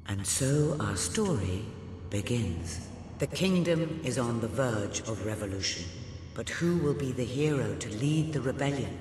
And so our story begins. The kingdom is on the verge of revolution, but who will be the hero to lead the rebellion?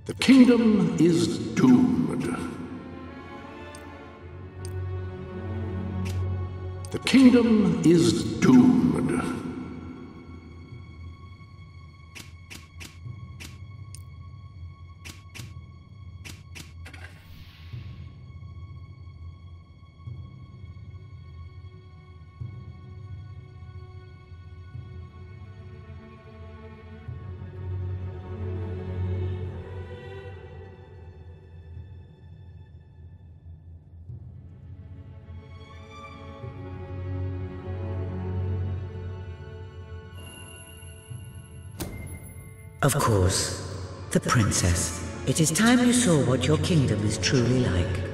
The kingdom is doomed. The kingdom is doomed. Of course, the princess. It is time you saw what your kingdom is truly like.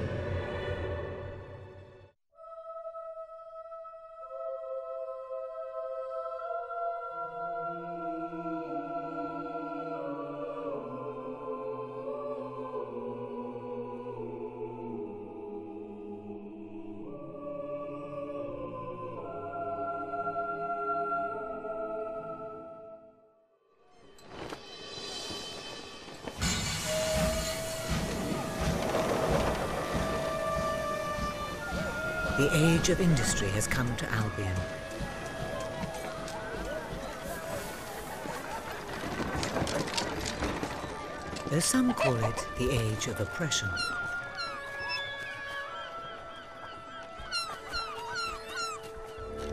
The age of industry has come to Albion. Though some call it the age of oppression.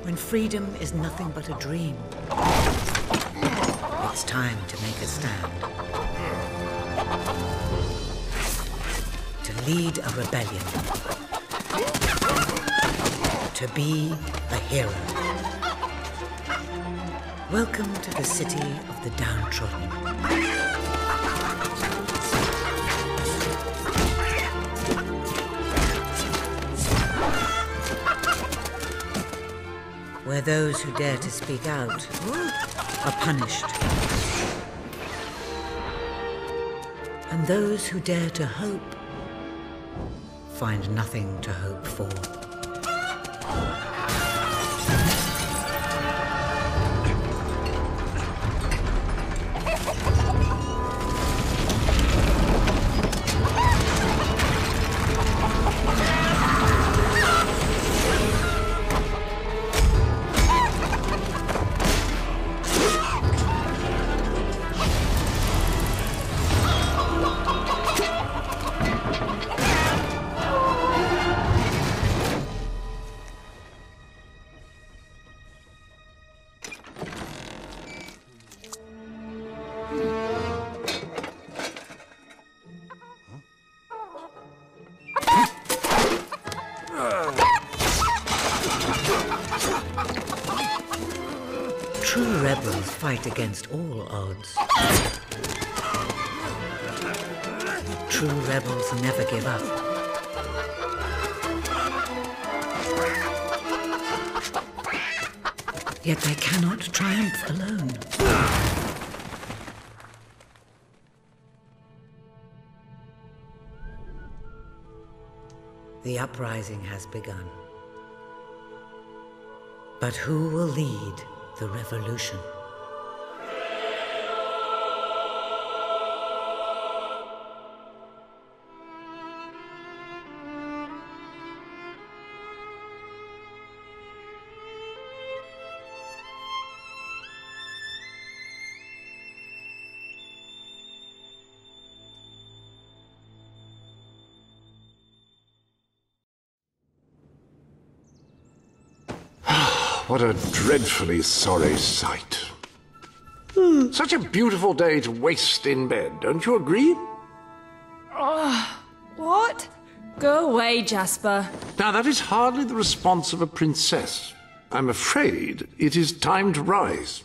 When freedom is nothing but a dream, it's time to make a stand. To lead a rebellion. To be a hero. Welcome to the city of the downtrodden. Where those who dare to speak out are punished. And those who dare to hope find nothing to hope for. True rebels fight against all odds. True rebels never give up. Yet they cannot triumph alone. The uprising has begun. But who will lead the revolution? what a dreadfully sorry sight. Such a beautiful day to waste in bed, don't you agree? What? Go away, Jasper. Now, that is hardly the response of a princess. I'm afraid it is time to rise.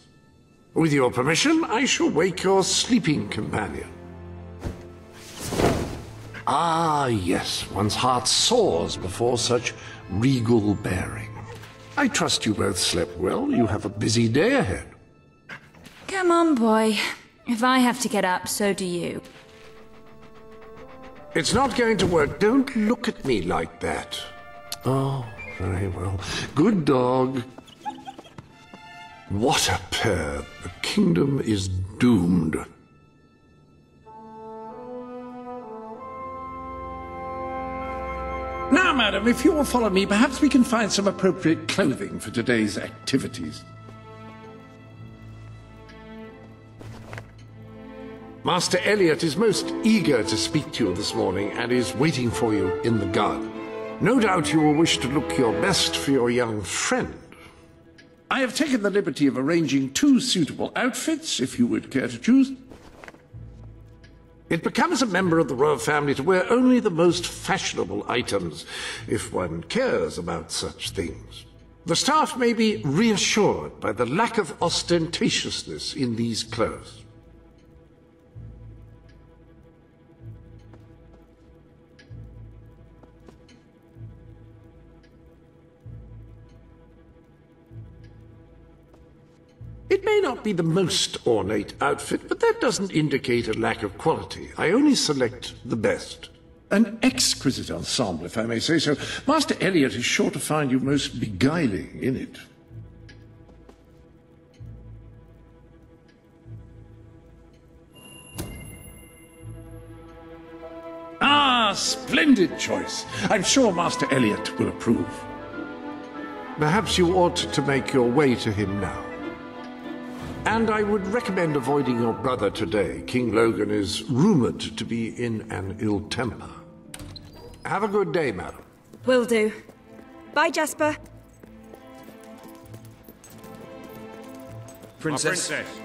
With your permission, I shall wake your sleeping companion. Ah, yes, one's heart soars before such regal bearing. I trust you both slept well. You have a busy day ahead. Come on, boy. If I have to get up, so do you. It's not going to work. Don't look at me like that. Oh, very well. Good dog. What a pair. The kingdom is doomed. Now, madam, if you will follow me, perhaps we can find some appropriate clothing for today's activities. Master Elliot is most eager to speak to you this morning and is waiting for you in the garden. No doubt you will wish to look your best for your young friend. I have taken the liberty of arranging 2 suitable outfits, if you would care to choose. It becomes a member of the royal family to wear only the most fashionable items, if one cares about such things. The staff may be reassured by the lack of ostentatiousness in these clothes. It may not be the most ornate outfit, but that doesn't indicate a lack of quality. I only select the best. An exquisite ensemble, if I may say so. Master Elliot is sure to find you most beguiling in it. Ah, splendid choice. I'm sure Master Elliot will approve. Perhaps you ought to make your way to him now. And I would recommend avoiding your brother today. King Logan is rumored to be in an ill temper. Have a good day, madam. Will do. Bye, Jasper. Princess. My princess.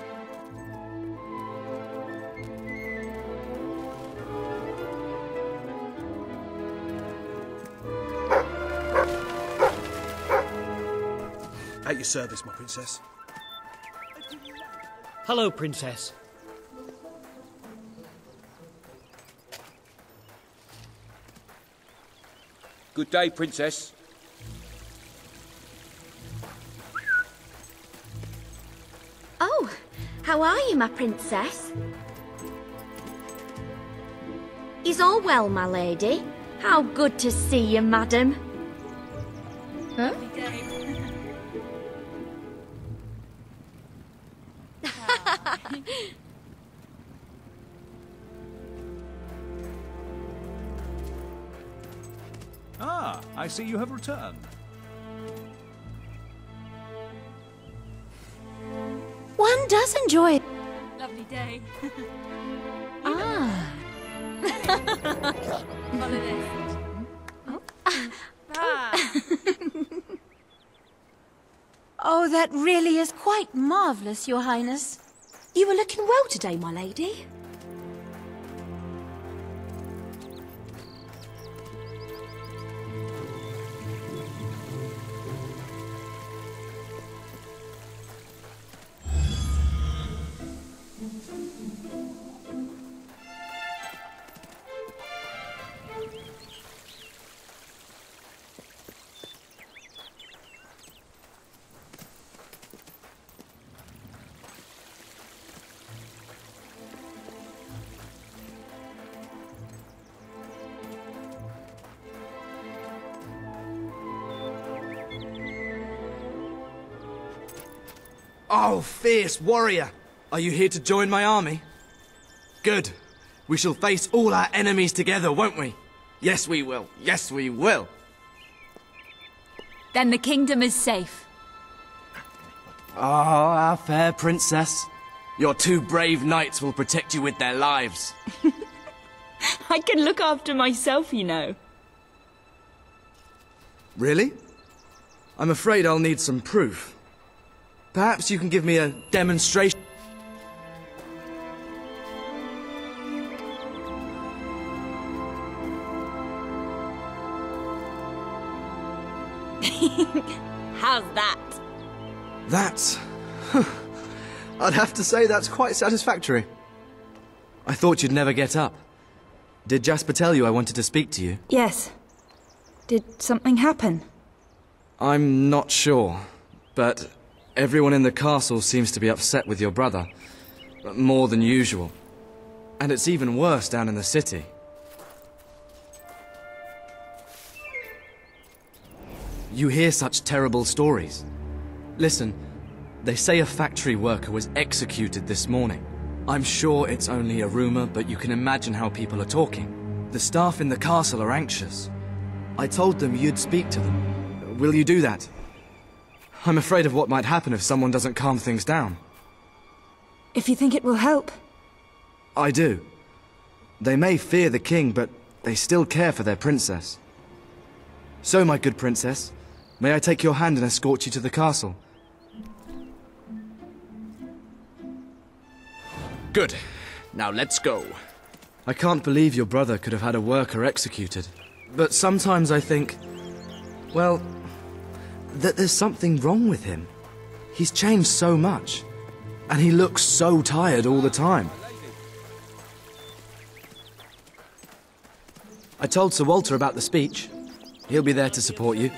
At your service, my princess. Hello, Princess. Good day, Princess. Oh, how are you, my princess? Is all well, my lady? How good to see you, madam. Huh? Ah, I see you have returned. One does enjoy. Lovely day. Ah. Oh, that really is quite marvellous, Your Highness. You were looking well today, my lady. Oh, fierce warrior! Are you here to join my army? Good. We shall face all our enemies together, won't we? Yes, we will. Yes, we will. Then the kingdom is safe. Oh, our fair princess. Your 2 brave knights will protect you with their lives. I can look after myself, you know. Really? I'm afraid I'll need some proof. Perhaps you can give me a demonstration. How's that? That's... I'd have to say that's quite satisfactory. I thought you'd never get up. Did Jasper tell you I wanted to speak to you? Yes. Did something happen? I'm not sure, but everyone in the castle seems to be upset with your brother. More than usual. And it's even worse down in the city. You hear such terrible stories. Listen, they say a factory worker was executed this morning. I'm sure it's only a rumor, but you can imagine how people are talking. The staff in the castle are anxious. I told them you'd speak to them. Will you do that? I'm afraid of what might happen if someone doesn't calm things down. If you think it will help. I do. They may fear the king, but they still care for their princess. So, my good princess, may I take your hand and escort you to the castle? Good. Now let's go. I can't believe your brother could have had a worker executed. But sometimes I think, well, that there's something wrong with him. He's changed so much. And he looks so tired all the time. I told Sir Walter about the speech. He'll be there to support you.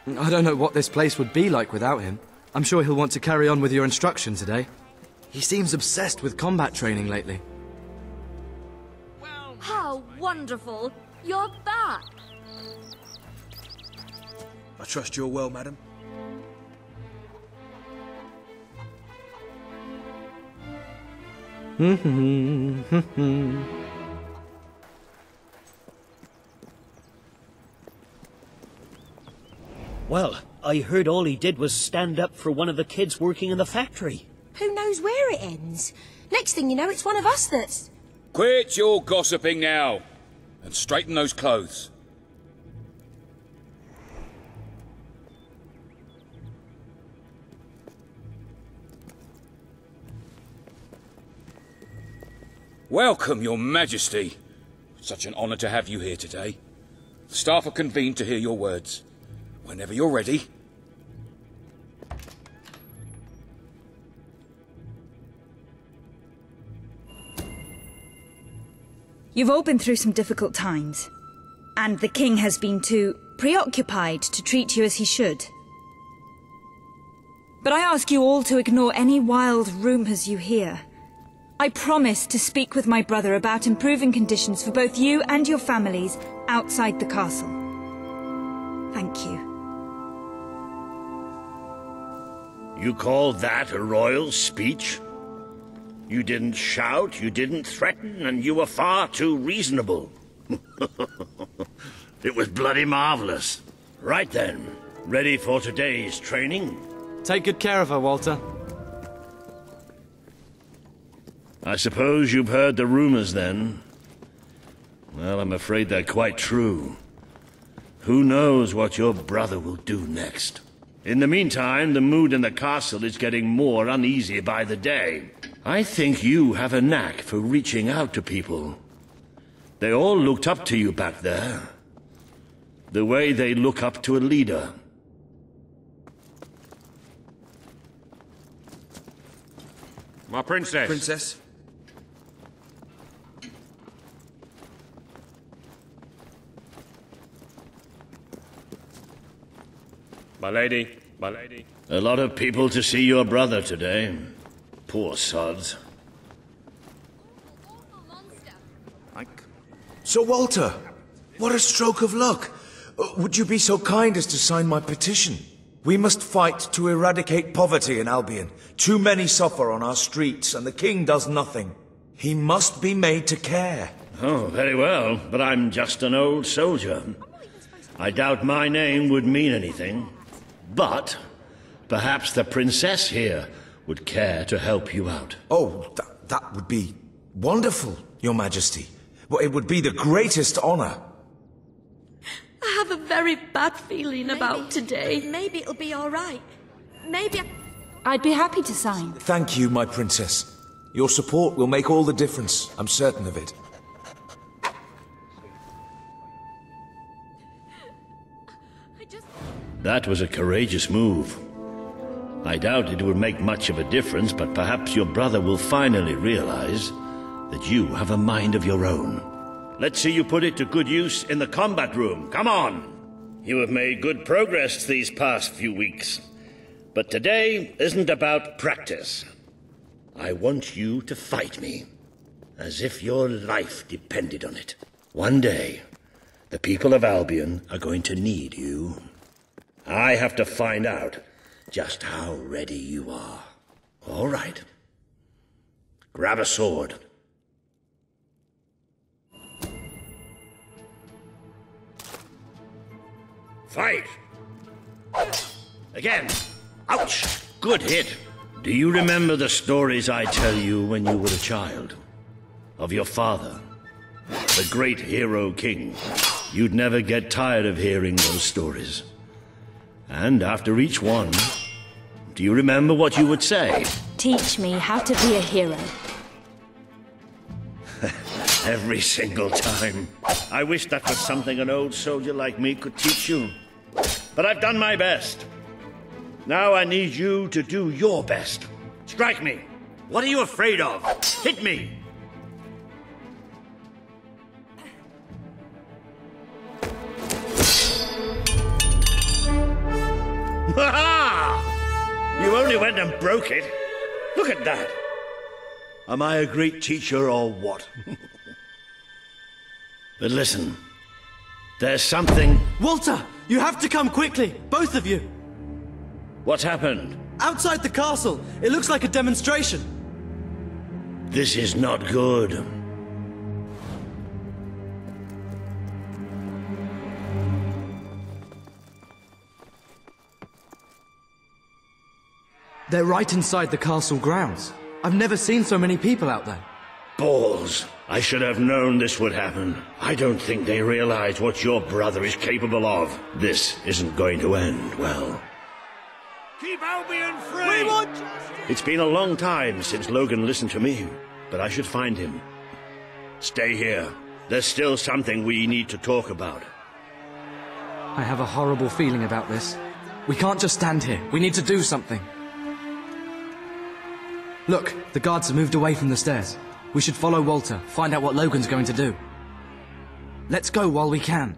I don't know what this place would be like without him. I'm sure he'll want to carry on with your instruction today. He seems obsessed with combat training lately. How wonderful! You're back! I trust you're well, madam. Well, I heard all he did was stand up for one of the kids working in the factory. Who knows where it ends? Next thing you know, it's one of us that's... Quit your gossiping now, and straighten those clothes. Welcome, Your Majesty. Such an honour to have you here today. The staff are convened to hear your words. Whenever you're ready. You've all been through some difficult times, and the king has been too preoccupied to treat you as he should. But I ask you all to ignore any wild rumours you hear. I promise to speak with my brother about improving conditions for both you and your families outside the castle. Thank you. You call that a royal speech? You didn't shout, you didn't threaten, and you were far too reasonable. It was bloody marvelous. Right then, ready for today's training? Take good care of her, Walter. I suppose you've heard the rumors then? Well, I'm afraid they're quite true. Who knows what your brother will do next? In the meantime, the mood in the castle is getting more uneasy by the day. I think you have a knack for reaching out to people. They all looked up to you back there. The way they look up to a leader. My princess. Princess? My lady, my lady. A lot of people to see your brother today. Poor sods. Sir Walter, what a stroke of luck. Would you be so kind as to sign my petition? We must fight to eradicate poverty in Albion. Too many suffer on our streets, and the king does nothing. He must be made to care. Oh, very well, but I'm just an old soldier. I doubt my name would mean anything. But perhaps the princess here would care to help you out. Oh, that would be wonderful, Your Majesty. Well, it would be the greatest honor. I have a very bad feeling about today. Maybe it'll be all right. Maybe I'd be happy to sign. Thank you, my princess. Your support will make all the difference. I'm certain of it. That was a courageous move. I doubt it will make much of a difference, but perhaps your brother will finally realize that you have a mind of your own. Let's see you put it to good use in the combat room. Come on! You have made good progress these past few weeks. But today isn't about practice. I want you to fight me, as if your life depended on it. One day, the people of Albion are going to need you. I have to find out just how ready you are. All right. Grab a sword. Fight! Again! Ouch! Good hit! Do you remember the stories I tell you when you were a child? Of your father, the great hero king. You'd never get tired of hearing those stories. And after each one, do you remember what you would say? Teach me how to be a hero. Every single time. I wish that was something an old soldier like me could teach you. But I've done my best. Now I need you to do your best. Strike me. What are you afraid of? Hit me. Ha-ha! You only went and broke it. Look at that. Am I a great teacher or what? But listen, there's something... Walter! You have to come quickly! Both of you! What's happened? Outside the castle! It looks like a demonstration! This is not good. They're right inside the castle grounds. I've never seen so many people out there. Balls. I should have known this would happen. I don't think they realize what your brother is capable of. This isn't going to end well. Keep Albion free! We want justice! It's been a long time since Logan listened to me, but I should find him. Stay here. There's still something we need to talk about. I have a horrible feeling about this. We can't just stand here. We need to do something. Look, the guards have moved away from the stairs. We should follow Walter, find out what Logan's going to do. Let's go while we can.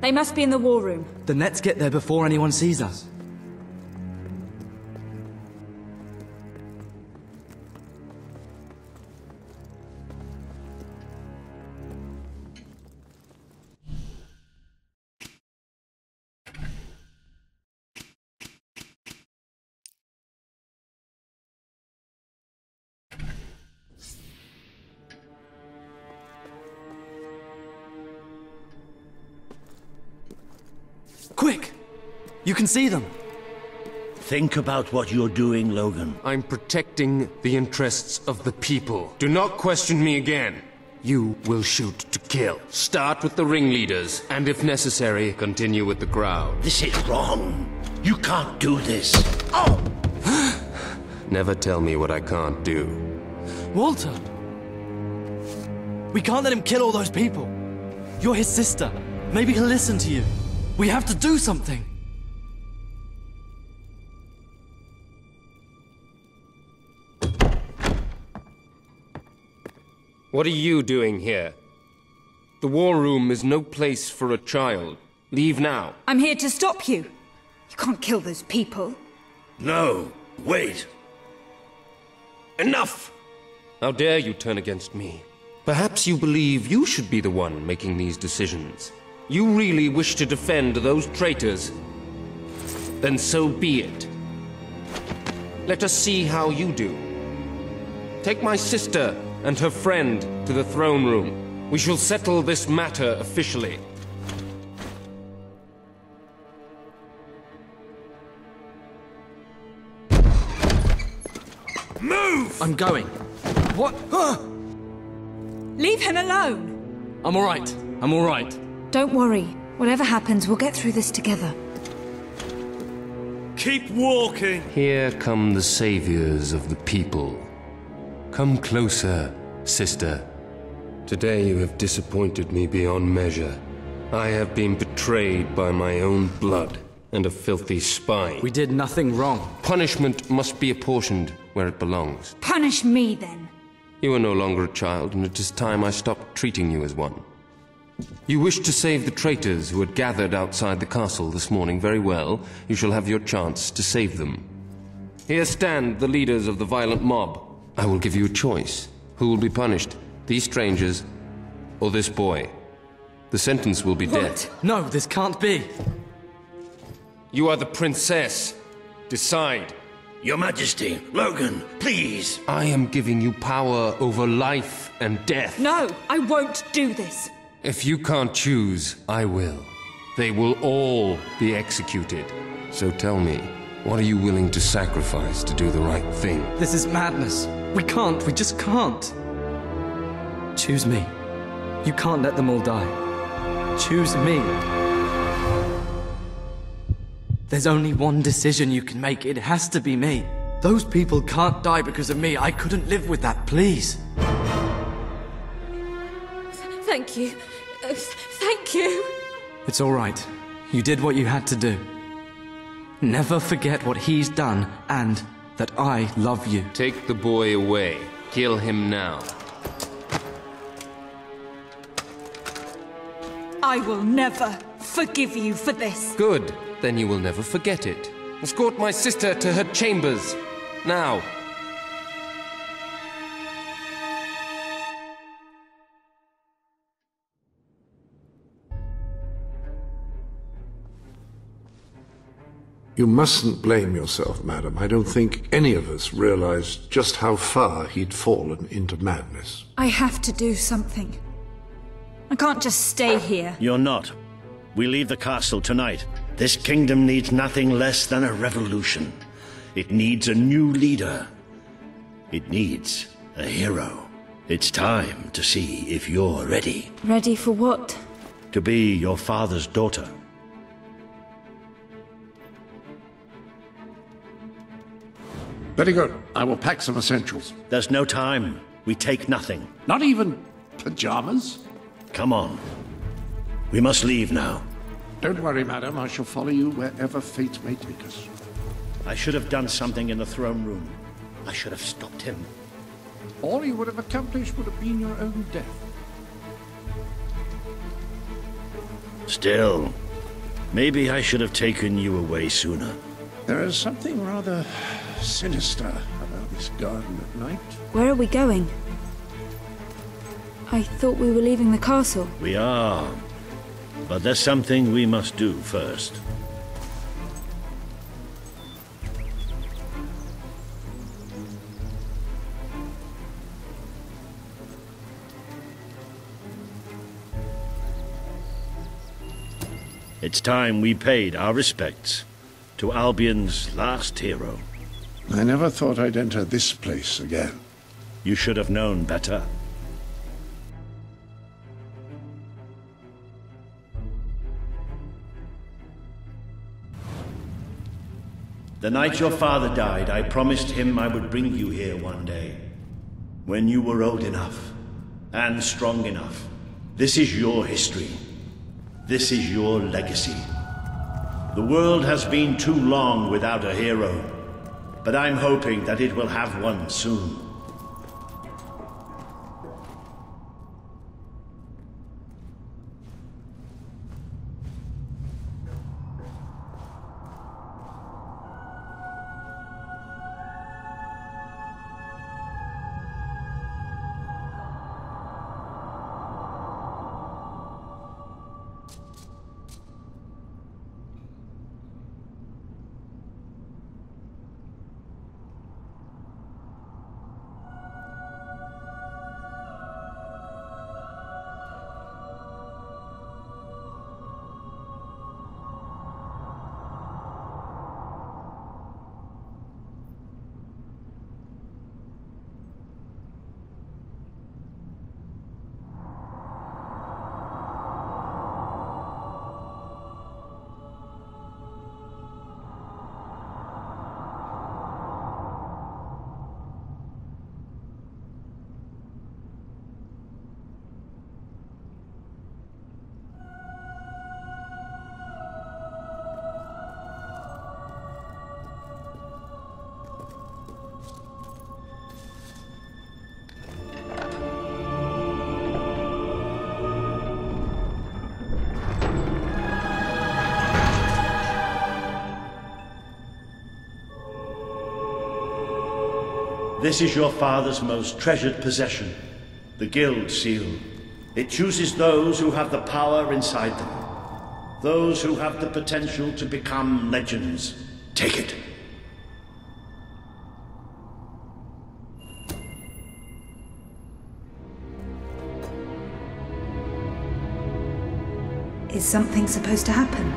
They must be in the war room. Then let's get there before anyone sees us. Quick! You can see them. Think about what you're doing, Logan. I'm protecting the interests of the people. Do not question me again. You will shoot to kill. Start with the ringleaders, and if necessary, continue with the crowd. This is wrong. You can't do this. Oh! Never tell me what I can't do. Walter! We can't let him kill all those people. You're his sister. Maybe he'll listen to you. We have to do something! What are you doing here? The war room is no place for a child. Leave now. I'm here to stop you. You can't kill those people. No, wait. Enough! How dare you turn against me? Perhaps you believe you should be the one making these decisions. You really wish to defend those traitors? Then so be it. Let us see how you do. Take my sister and her friend to the throne room. We shall settle this matter officially. Move! I'm going. What? Leave him alone! I'm alright. I'm alright. Don't worry. Whatever happens, we'll get through this together. Keep walking! Here come the saviors of the people. Come closer, sister. Today you have disappointed me beyond measure. I have been betrayed by my own blood and a filthy spy. We did nothing wrong. Punishment must be apportioned where it belongs. Punish me, then. You are no longer a child, and it is time I stopped treating you as one. You wished to save the traitors who had gathered outside the castle this morning. Very well. You shall have your chance to save them. Here stand the leaders of the violent mob. I will give you a choice. Who will be punished? These strangers or this boy? The sentence will be death. No, this can't be. You are the princess. Decide. Your Majesty, Logan, please. I am giving you power over life and death. No, I won't do this. If you can't choose, I will. They will all be executed. So tell me, what are you willing to sacrifice to do the right thing? This is madness. We just can't. Choose me. You can't let them all die. Choose me. There's only one decision you can make. It has to be me. Those people can't die because of me. I couldn't live with that, please. Thank you. Thank you. It's all right. You did what you had to do. Never forget what he's done and that I love you. Take the boy away. Kill him now. I will never forgive you for this. Good. Then you will never forget it. Escort my sister to her chambers. Now. You mustn't blame yourself, madam. I don't think any of us realized just how far he'd fallen into madness. I have to do something. I can't just stay here. You're not. We leave the castle tonight. This kingdom needs nothing less than a revolution. It needs a new leader. It needs a hero. It's time to see if you're ready. Ready for what? To be your father's daughter. Very good. I will pack some essentials. There's no time. We take nothing. Not even pajamas? Come on. We must leave now. Don't worry, madam. I shall follow you wherever fate may take us. I should have done something in the throne room. I should have stopped him. All you would have accomplished would have been your own death. Still, maybe I should have taken you away sooner. There is something rather sinister about this garden at night. Where are we going? I thought we were leaving the castle. We are. But there's something we must do first. It's time we paid our respects to Albion's last hero. I never thought I'd enter this place again. You should have known better. The night your father died, I promised him I would bring you here one day. When you were old enough and strong enough. This is your history. This is your legacy. The world has been too long without a hero, but I'm hoping that it will have one soon. this is your father's most treasured possession, the Guild Seal. It chooses those who have the power inside them, those who have the potential to become legends. Take it. Is something supposed to happen?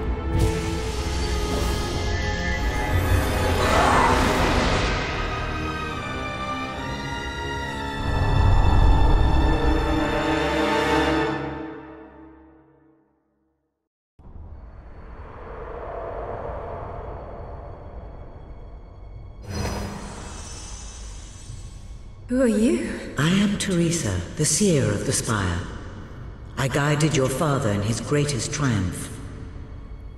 Who are you? I am Teresa, the Seer of the Spire. I guided your father in his greatest triumph.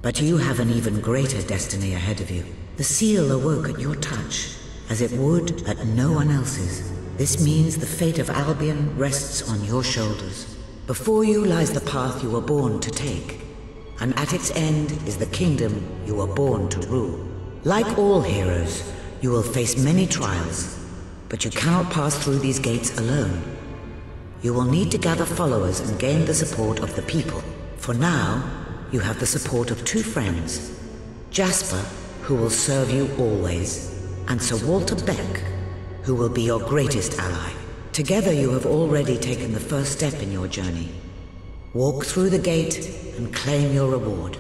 But you have an even greater destiny ahead of you. The seal awoke at your touch, as it would at no one else's. This means the fate of Albion rests on your shoulders. Before you lies the path you were born to take, and at its end is the kingdom you were born to rule. Like all heroes, you will face many trials, but you cannot pass through these gates alone. You will need to gather followers and gain the support of the people. For now, you have the support of two friends. Jasper, who will serve you always, and Sir Walter Beck, who will be your greatest ally. Together you have already taken the first step in your journey. Walk through the gate and claim your reward.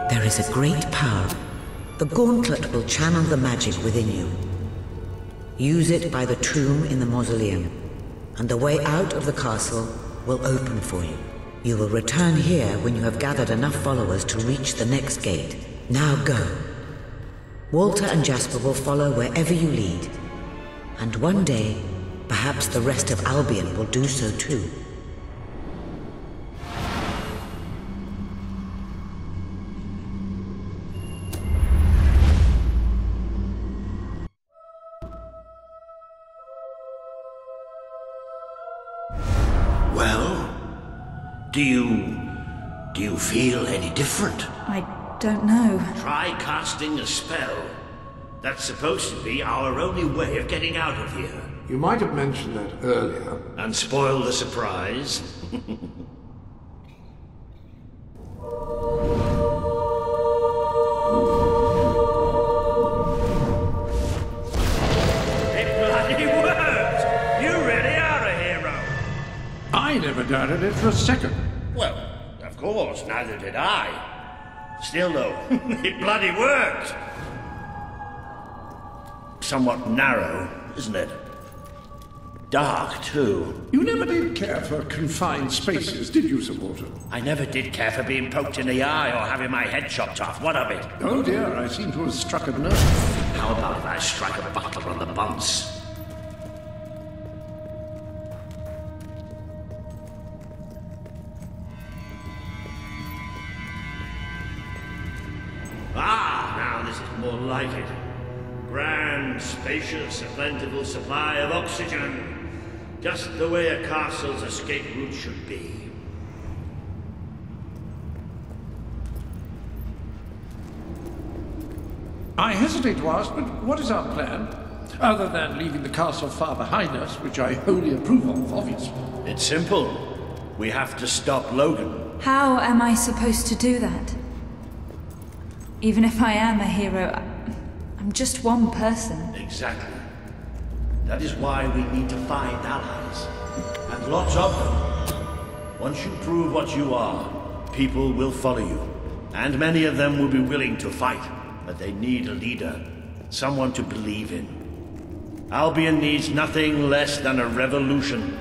There is a great power. The gauntlet will channel the magic within you. Use it by the tomb in the mausoleum, and the way out of the castle will open for you. You will return here when you have gathered enough followers to reach the next gate. Now go. Walter and Jasper will follow wherever you lead. And one day, perhaps the rest of Albion will do so too. Do you feel any different? I don't know. Try casting a spell. That's supposed to be our only way of getting out of here. You might have mentioned that earlier. And spoil the surprise. It bloody worked! You really are a hero! I never doubted it for a second. Well, of course, neither did I. Still, though, it bloody worked! Somewhat narrow, isn't it? Dark, too. You never did care for confined spaces, did you, Sir Walter? I never did care for being poked in the eye or having my head chopped off. What of it? Oh dear, I seem to have struck a nerve. How about if I strike a butler on the bounce? Ah, now this is more like it. Grand, spacious, a plentiful supply of oxygen. Just the way a castle's escape route should be. I hesitate to ask, but what is our plan? Other than leaving the castle far behind us, which I wholly approve of, obviously. It's simple. We have to stop Logan. How am I supposed to do that? Even if I am a hero, I'm just one person. Exactly. That is why we need to find allies. And lots of them. Once you prove what you are, people will follow you. And many of them will be willing to fight. But they need a leader. Someone to believe in. Albion needs nothing less than a revolution.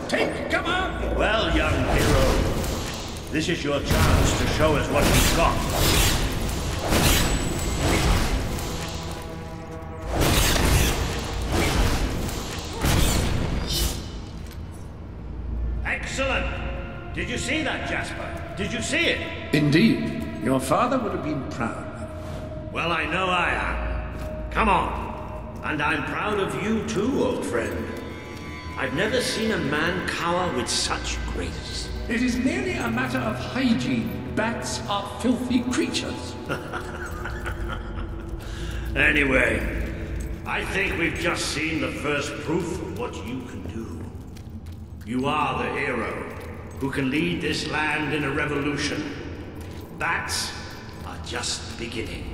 Take cover! Well, young hero, this is your chance to show us what you've got. Did you see that, Jasper? Did you see it? Indeed. Your father would have been proud. Well, I know I am. Come on. And I'm proud of you too, old friend. I've never seen a man cower with such grace. It is merely a matter of hygiene. Bats are filthy creatures. Anyway, I think we've just seen the first proof of what you can do. You are the hero who can lead this land in a revolution. Bats are just the beginning.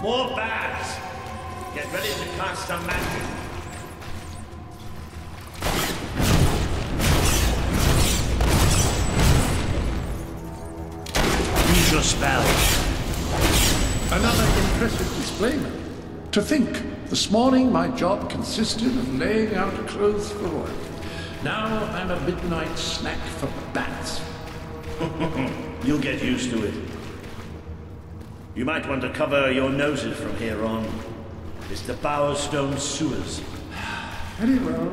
More bats! Get ready to cast a magic. Use your spell. Another impressive display, man. To think, this morning my job consisted of laying out clothes for royalty. Now I'm a midnight snack for bats. You'll get used to it. You might want to cover your noses from here on. It's the Bowerstone sewers. Very well.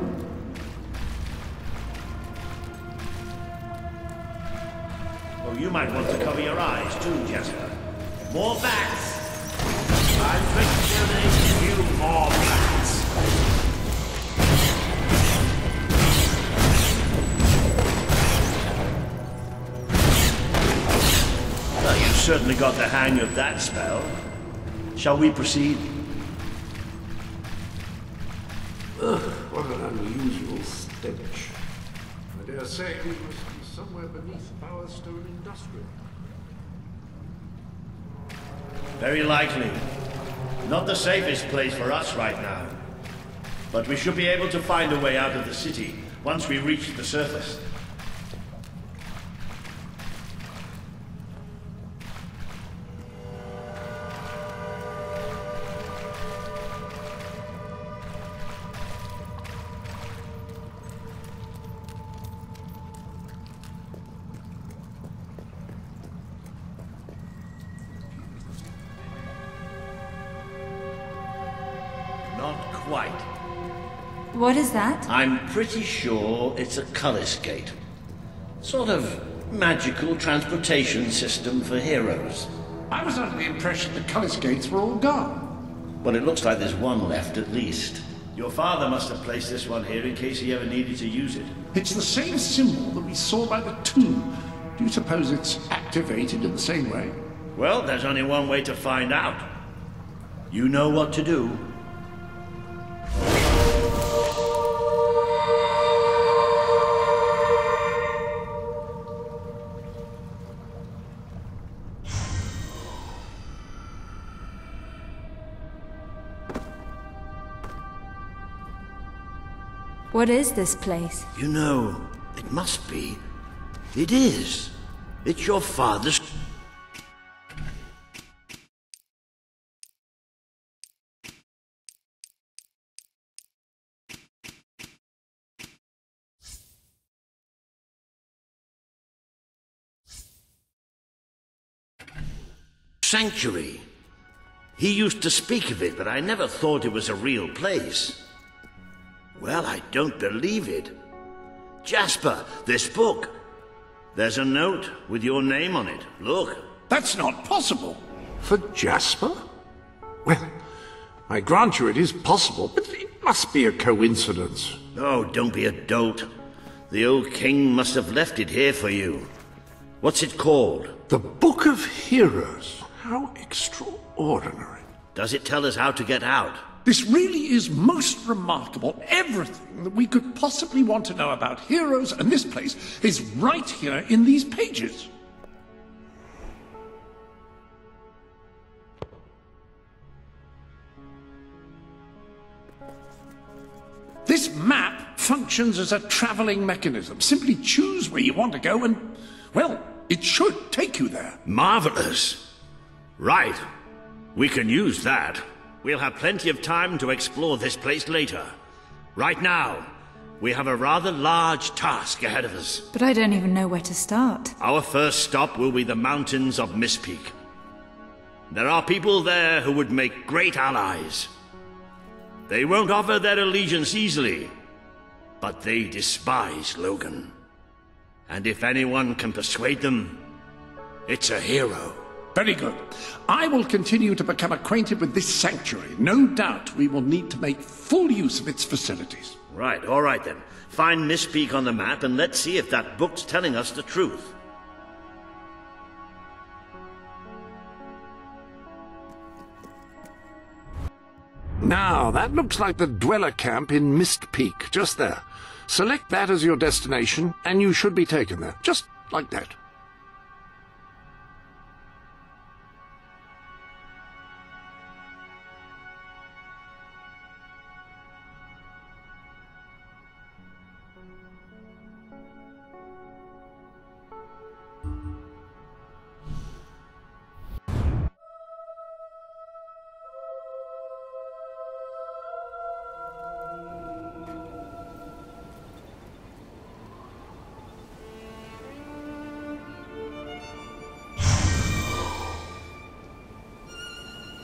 Oh, you might want to cover your eyes too, Jasper. More bats! I'm exterminating you, more bats! Well, you've certainly got the hang of that spell. Shall we proceed? Ugh, what an unusual stench. I dare say we must be somewhere beneath Bowerstone Industrial. Very likely. Not the safest place for us right now. But we should be able to find a way out of the city once we reach the surface. Not quite. What is that? I'm pretty sure it's a Cullis Gate. Sort of magical transportation system for heroes. I was under the impression the Cullis Gates were all gone. Well, it looks like there's one left at least. Your father must have placed this one here in case he ever needed to use it. It's the same symbol that we saw by the tomb. Do you suppose it's activated in the same way? Well, there's only one way to find out. You know what to do. What is this place? You know, it must be. It is. It's your father's... sanctuary. He used to speak of it, but I never thought it was a real place. Well, I don't believe it. Jasper, this book. There's a note with your name on it. Look. That's not possible. For Jasper? Well, I grant you it is possible, but it must be a coincidence. Oh, don't be a dolt. The old king must have left it here for you. What's it called? The Book of Heroes. How extraordinary. Does it tell us how to get out? This really is most remarkable. Everything that we could possibly want to know about heroes and this place is right here in these pages. This map functions as a traveling mechanism. Simply choose where you want to go and, well, it should take you there. Marvelous. Right. We can use that. We'll have plenty of time to explore this place later. Right now, we have a rather large task ahead of us. But I don't even know where to start. Our first stop will be the mountains of Mistpeak. There are people there who would make great allies. They won't offer their allegiance easily, but they despise Logan. And if anyone can persuade them, it's a hero. Very good. I will continue to become acquainted with this sanctuary. No doubt we will need to make full use of its facilities. Right, all right then. Find Mistpeak on the map and let's see if that book's telling us the truth. Now, that looks like the Dweller camp in Mistpeak, just there. Select that as your destination, and you should be taken there, just like that.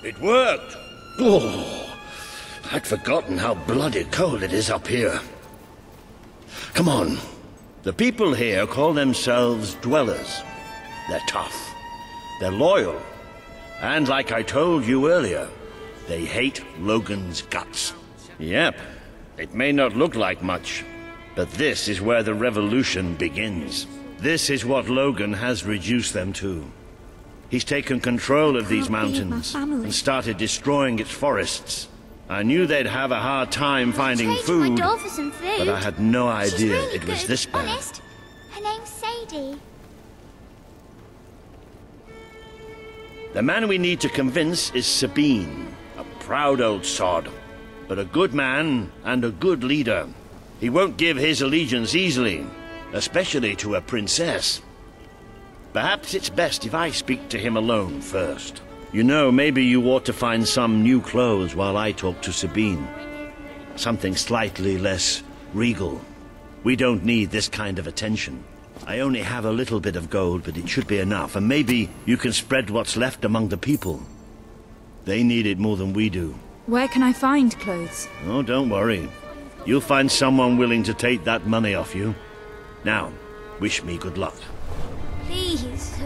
It worked! Oh, I'd forgotten how bloody cold it is up here. Come on. The people here call themselves Dwellers. They're tough. They're loyal. And like I told you earlier, they hate Logan's guts. Yep. It may not look like much, but this is where the revolution begins. This is what Logan has reduced them to. He's taken control of these mountains and started destroying its forests. I knew they'd have a hard time finding food, but I had no idea it was this bad. Honest. Her name's Sadie. The man we need to convince is Sabine, a proud old sod, but a good man and a good leader. He won't give his allegiance easily, especially to a princess. Perhaps it's best if I speak to him alone first. You know, maybe you ought to find some new clothes while I talk to Sabine. Something slightly less regal. We don't need this kind of attention. I only have a little bit of gold, but it should be enough, and maybe you can spread what's left among the people. They need it more than we do. Where can I find clothes? Oh, don't worry. You'll find someone willing to take that money off you. Now, wish me good luck. Please,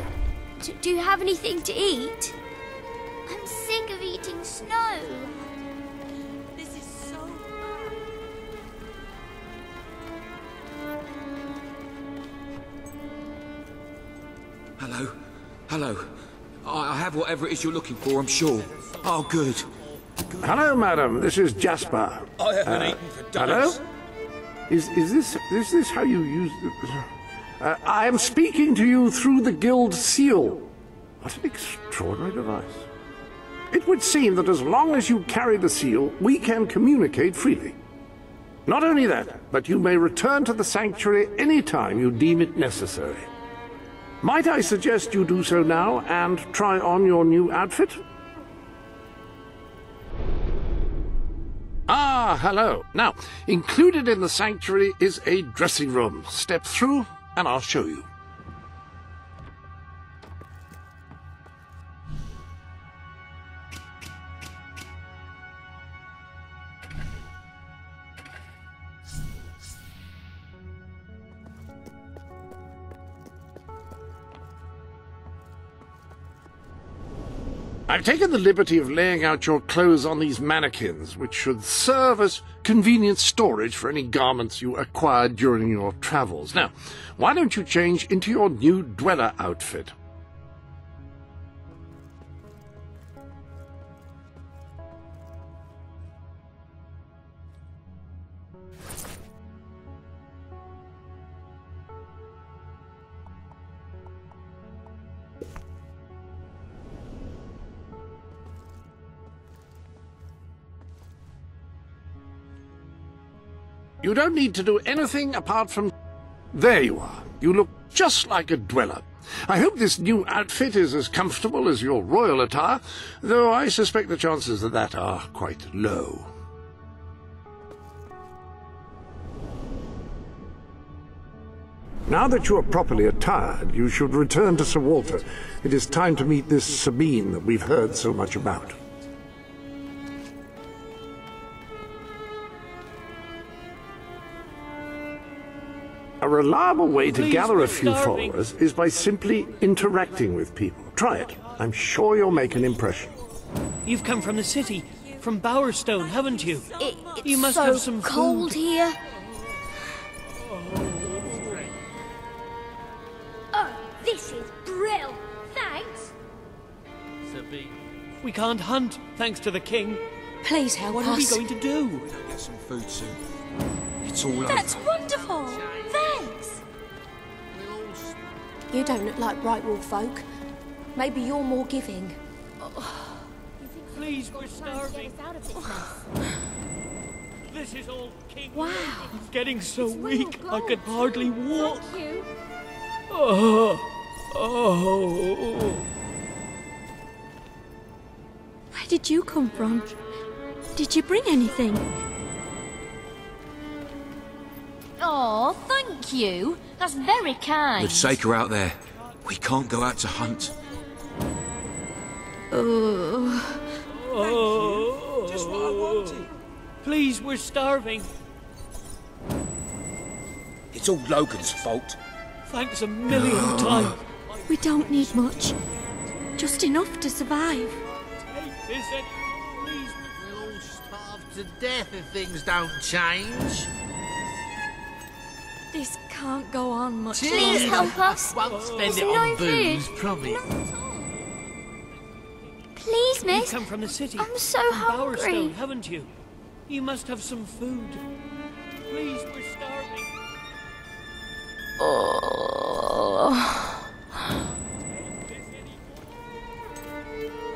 do you have anything to eat? I'm sick of eating snow. This is so Hello? Hello. I have whatever it is you're looking for, I'm sure. Oh, good. Hello, madam. This is Jasper. I haven't eaten for Hello? days. Is this how you use I am speaking to you through the Guild seal. What an extraordinary device. It would seem that as long as you carry the seal, we can communicate freely. Not only that, but you may return to the sanctuary any time you deem it necessary. Might I suggest you do so now and try on your new outfit? Ah, hello. Now, included in the sanctuary is a dressing room. Step through and I'll show you. I've taken the liberty of laying out your clothes on these mannequins, which should serve as convenient storage for any garments you acquired during your travels. Now, why don't you change into your new Dweller outfit? You don't need to do anything apart from... There you are. You look just like a dweller. I hope this new outfit is as comfortable as your royal attire, though I suspect the chances of that are quite low. Now that you are properly attired, you should return to Sir Walter. It is time to meet this Sabine that we've heard so much about. A reliable way to gather a few followers is by simply interacting with people. Try it. I'm sure you'll make an impression. You've come from the city, from Bowerstone, haven't you? You must so have some cold food. here. Oh, this is brill. Thanks. Sabine. We can't hunt, thanks to the king. Please help us. us. What are we going to do? We'll get some food soon. It's all over. That's wonderful. Thanks. You don't look like Brightwall folk. Maybe you're more giving. Please, we're starving. This is all king. Wow. I'm getting so weak, I can hardly walk. Thank you. Where did you come from? Did you bring anything? Oh, thank you. That's very kind. With Saker out there, we can't go out to hunt. Just what I wanted. Please, we're starving. It's all Logan's fault. Thanks a million times. We don't need much. Just enough to survive. Take this and please. We'll all starve to death if things don't change. This can't go on much Please longer. help us. Won't spend There's it no on booze, food. promise. Please, You miss. come from the city. I'm so from hungry. Bowerstone, haven't you? You must have some food. Please, we're starving.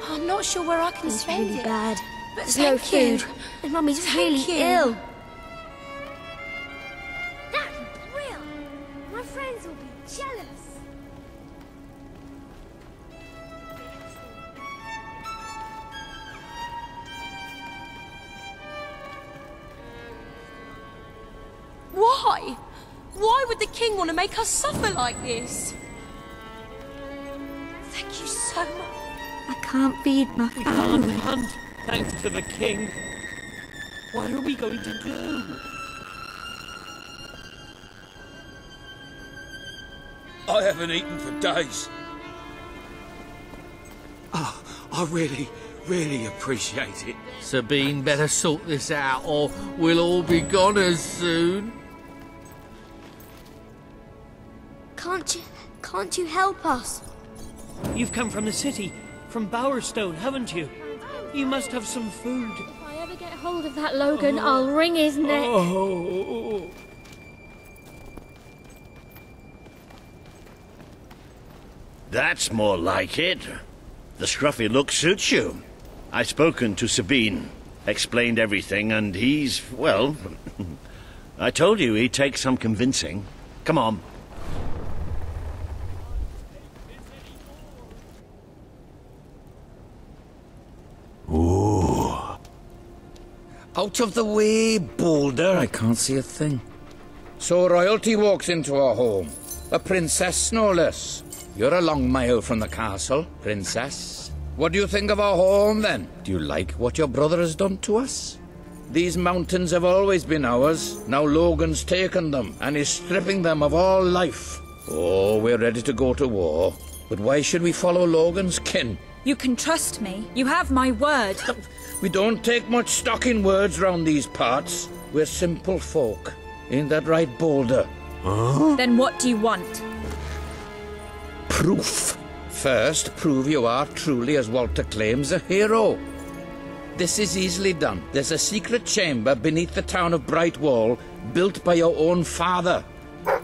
I'm not sure where I can It's spend really it. bad. But There's no thank you. food. And Mummy's Thank really you. ill. That's brilliant. My friends will be jealous. Why? Why would the king want to make us suffer like this? Thank you so much. I can't feed my We can't family. hunt, thanks to the king. What are we going to do? I haven't eaten for days. Oh, I really appreciate it. Sabine better sort this out or we'll all be goners soon. Can't you help us? You've come from the city, from Bowerstone, haven't you? You must have some food. If I ever get hold of that Logan, I'll wring his neck. Oh. That's more like it. The scruffy look suits you. I've spoken to Sabine, explained everything, and he's, well... I told you he'd take some convincing. Come on. Ooh. Out of the way, Boulder. I can't see a thing. So royalty walks into our home. A princess, no less. You're a long mile from the castle, princess. What do you think of our home, then? Do you like what your brother has done to us? These mountains have always been ours. Now Logan's taken them, and is stripping them of all life. Oh, we're ready to go to war. But why should we follow Logan's kin? You can trust me. You have my word. We don't take much stock in words round these parts. We're simple folk. Ain't that right, Boulder? Huh? Then what do you want? Proof. First, prove you are truly, as Walter claims, a hero. This is easily done. There's a secret chamber beneath the town of Brightwall, built by your own father.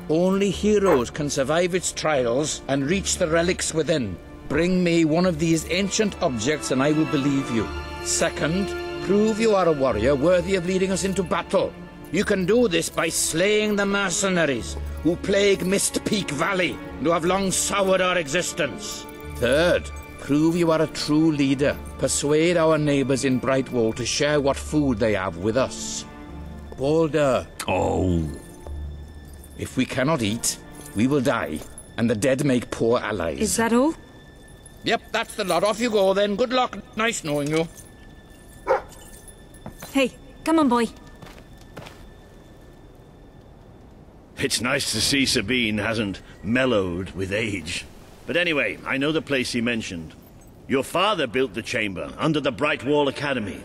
Only heroes can survive its trials and reach the relics within. Bring me one of these ancient objects and I will believe you. Second, prove you are a warrior worthy of leading us into battle. You can do this by slaying the mercenaries who plague Mist Peak Valley and who have long soured our existence. Third, prove you are a true leader. Persuade our neighbors in Brightwall to share what food they have with us. Balder. Oh. If we cannot eat, we will die, and the dead make poor allies. Is that all? Yep, that's the lot. Off you go then. Good luck. Nice knowing you. Hey, come on, boy. It's nice to see Sabine hasn't mellowed with age. But anyway, I know the place he mentioned. Your father built the chamber under the Brightwall Academy,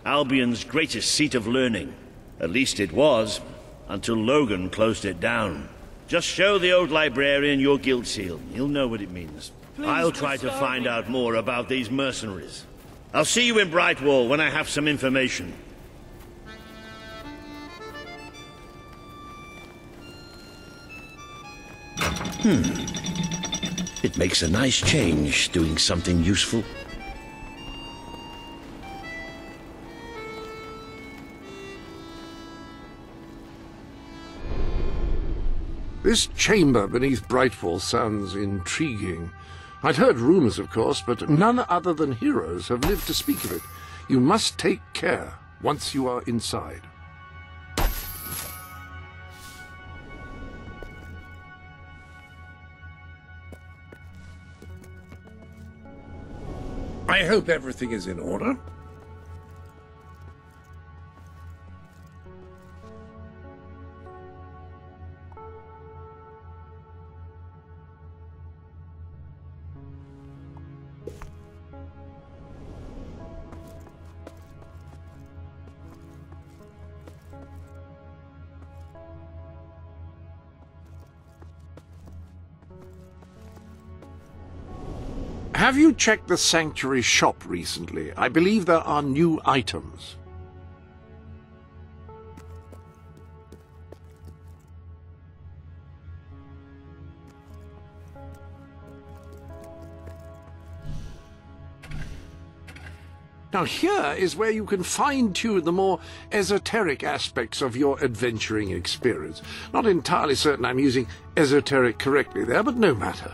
Albion's greatest seat of learning. At least it was, until Logan closed it down. Just show the old librarian your guild seal. He'll know what it means. I'll try to find out more about these mercenaries. I'll see you in Brightwall when I have some information. It makes a nice change doing something useful. This chamber beneath Brightwall sounds intriguing. I'd heard rumors, of course, but none other than heroes have lived to speak of it. You must take care once you are inside. I hope everything is in order. Have you checked the Sanctuary shop recently? I believe there are new items. Now here is where you can fine-tune the more esoteric aspects of your adventuring experience. Not entirely certain I'm using esoteric correctly there, but no matter.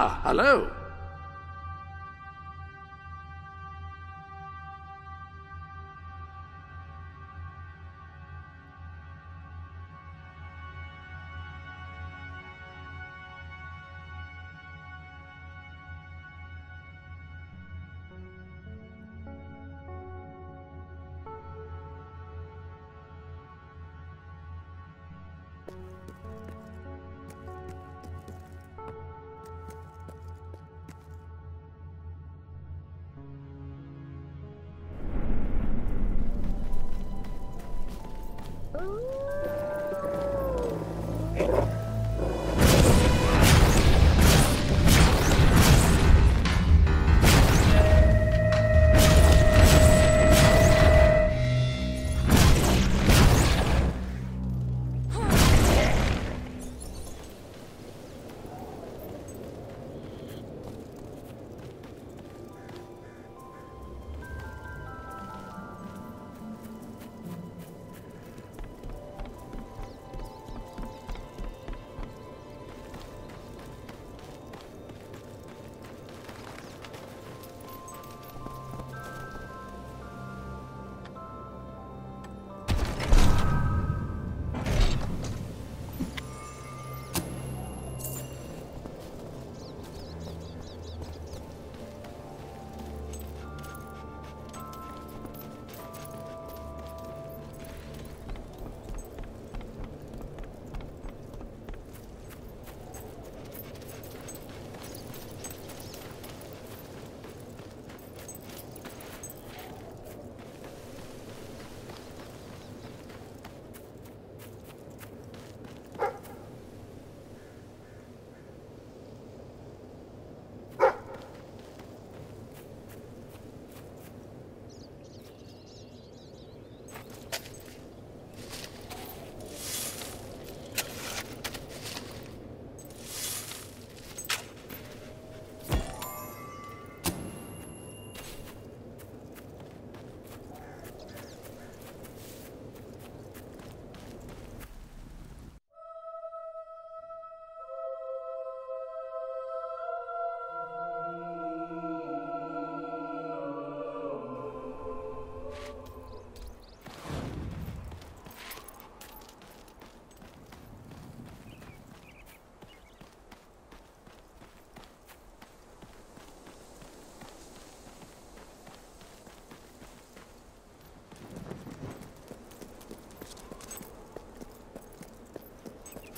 Ah, hello.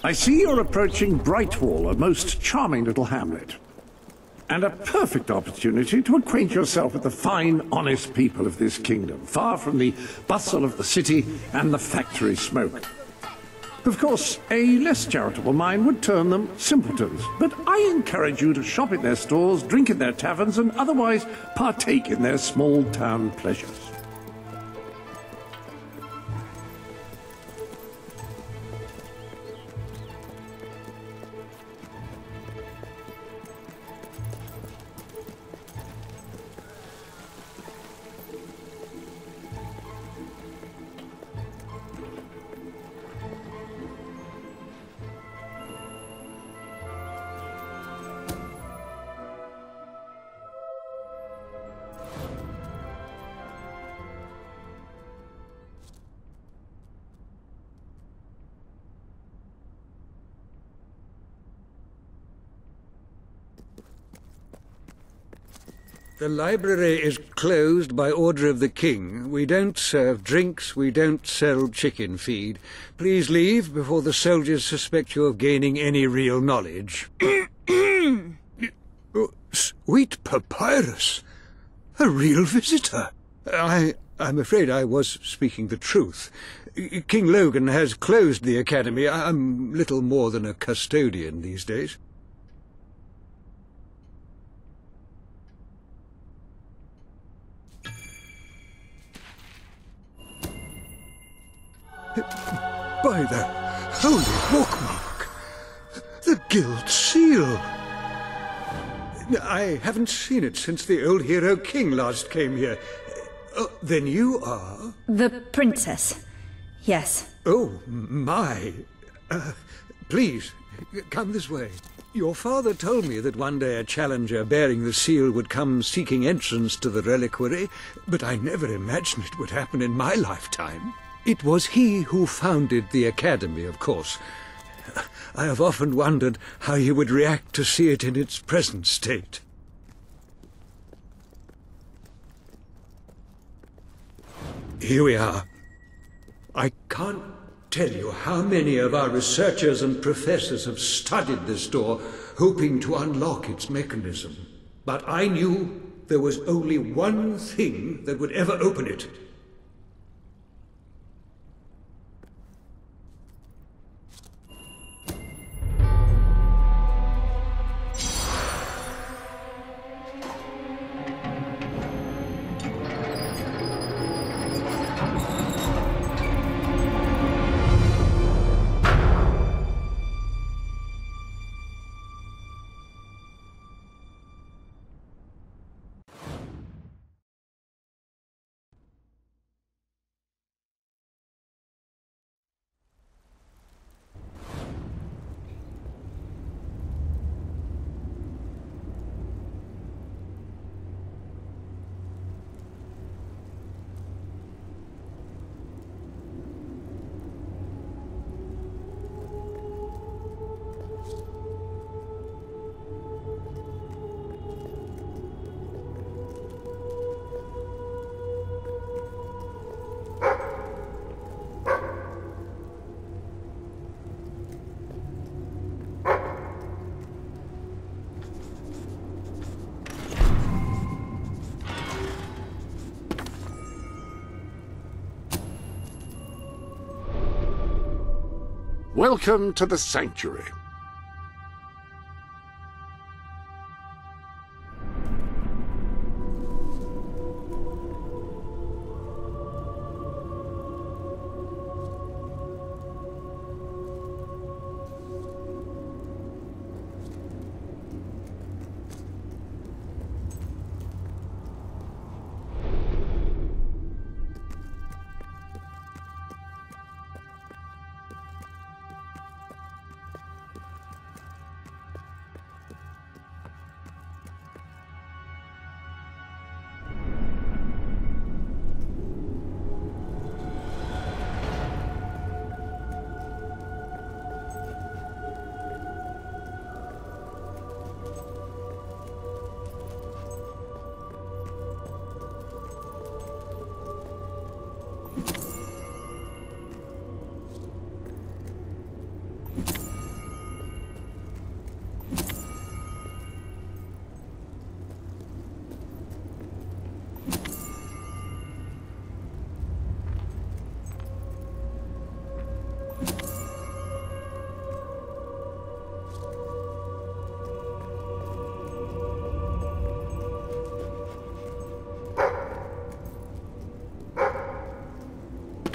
I see you're approaching Brightwall, a most charming little hamlet. And a perfect opportunity to acquaint yourself with the fine, honest people of this kingdom, far from the bustle of the city and the factory smoke. Of course, a less charitable mind would term them simpletons, but I encourage you to shop in their stores, drink in their taverns, and otherwise partake in their small-town pleasures. The library is closed by order of the king. We don't serve drinks, we don't sell chicken feed. Please leave before the soldiers suspect you of gaining any real knowledge. Sweet Papyrus! A real visitor! I'm afraid I was speaking the truth. King Logan has closed the academy. I'm little more than a custodian these days. By the holy bookmark! The Guild Seal! I haven't seen it since the old hero king last came here. Then you are? The princess. Yes. Oh, my. Please, come this way. Your father told me that one day a challenger bearing the seal would come seeking entrance to the reliquary, but I never imagined it would happen in my lifetime. It was he who founded the Academy, of course. I have often wondered how he would react to see it in its present state. Here we are. I can't tell you how many of our researchers and professors have studied this door, hoping to unlock its mechanism. But I knew there was only one thing that would ever open it. Welcome to the Sanctuary.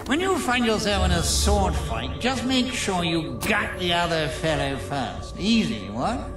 When you find yourself in a sword fight, just make sure you gut the other fellow first. Easy, what?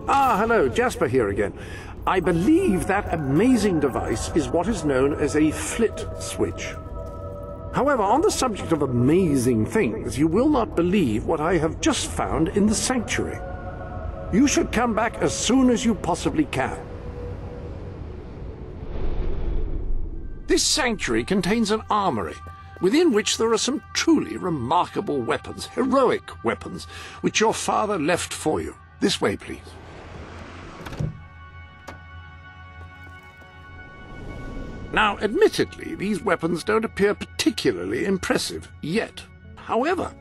Ah, hello, Jasper here again. I believe that amazing device is what is known as a flit switch. However, on the subject of amazing things, you will not believe what I have just found in the sanctuary. You should come back as soon as you possibly can. This sanctuary contains an armory, within which there are some truly remarkable weapons, heroic weapons, which your father left for you. This way, please. Now, admittedly, these weapons don't appear particularly impressive yet. However,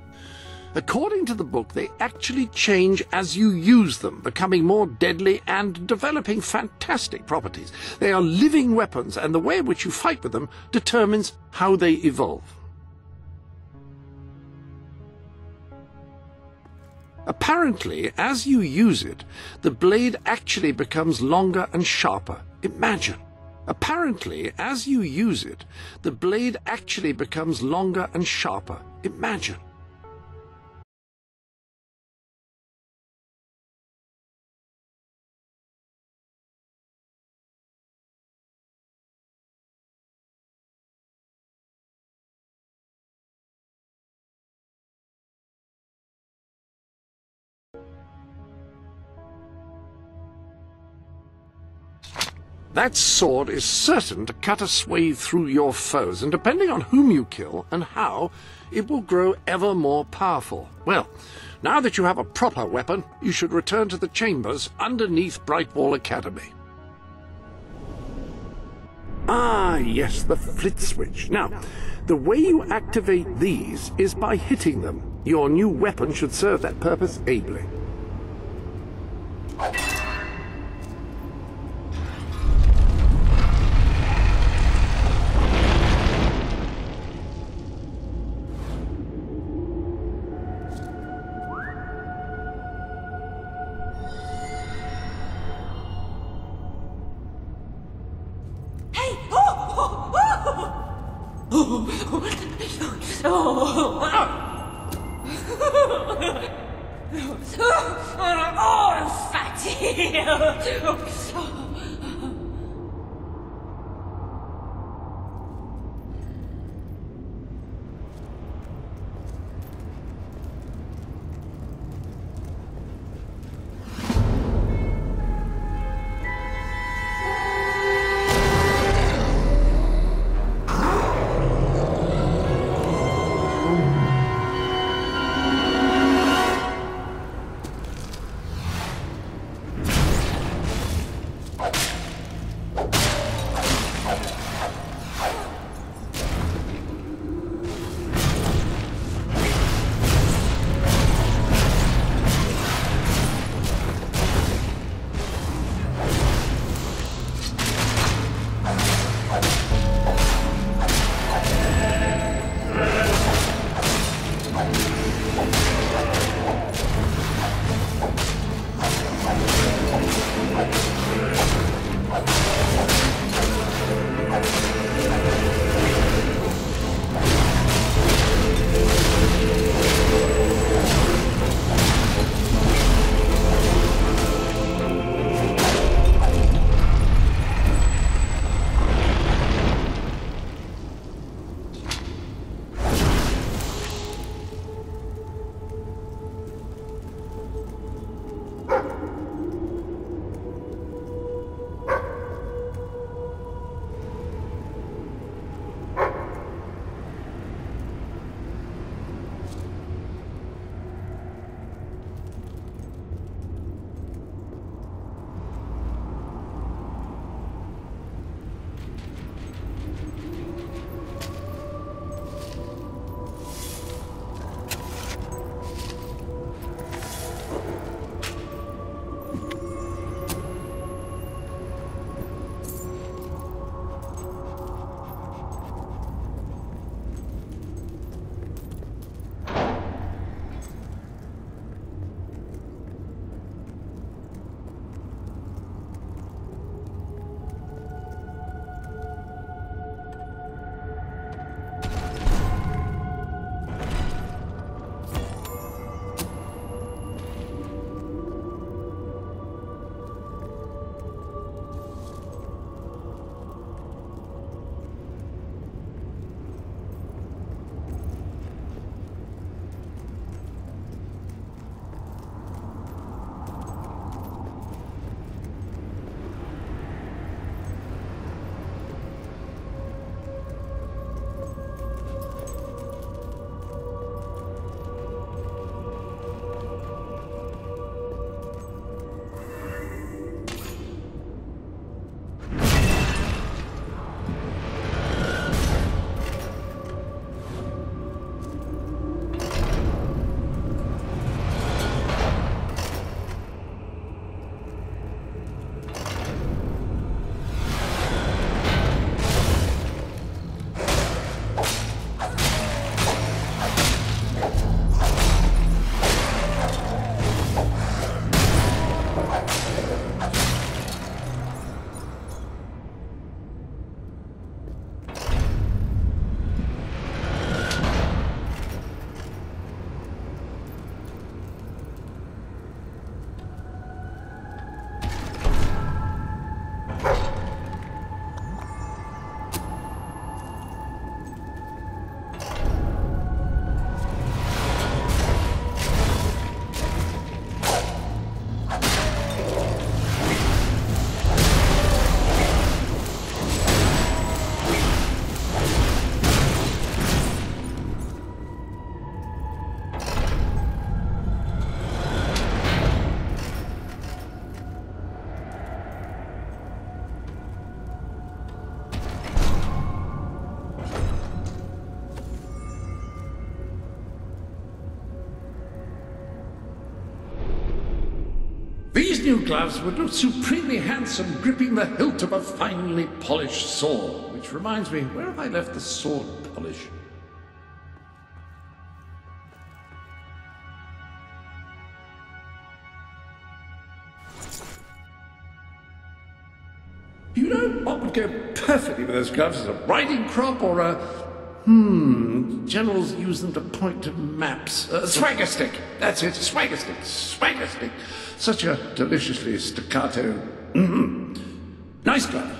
according to the book, they actually change as you use them, becoming more deadly and developing fantastic properties. They are living weapons, and the way in which you fight with them determines how they evolve. Apparently, as you use it, the blade actually becomes longer and sharper. Imagine. Apparently, as you use it, the blade actually becomes longer and sharper. Imagine. That sword is certain to cut a swathe through your foes, and depending on whom you kill and how, it will grow ever more powerful. Well, now that you have a proper weapon, you should return to the chambers underneath Brightwall Academy. Ah, yes, the flit switch. Now, the way you activate these is by hitting them. Your new weapon should serve that purpose ably. Oh, fatty! These new gloves would look supremely handsome gripping the hilt of a finely polished sword. Which reminds me, where have I left the sword polish? You know what would go perfectly with those gloves as a riding crop or a... generals use them to point to maps. Swagger stick! That's it, swagger stick, swagger stick. Such a deliciously staccato... Nice glove.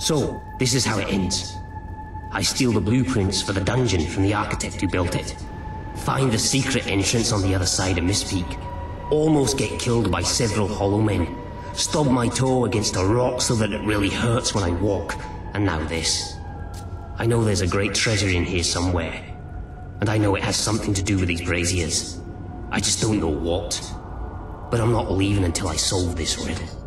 So, this is how it ends. I steal the blueprints for the dungeon from the architect who built it. Find the secret entrance on the other side of Mistpeak. Almost get killed by several hollow men. Stub my toe against a rock so that it really hurts when I walk. And now this. I know there's a great treasure in here somewhere. And I know it has something to do with these braziers. I just don't know what. But I'm not leaving until I solve this riddle.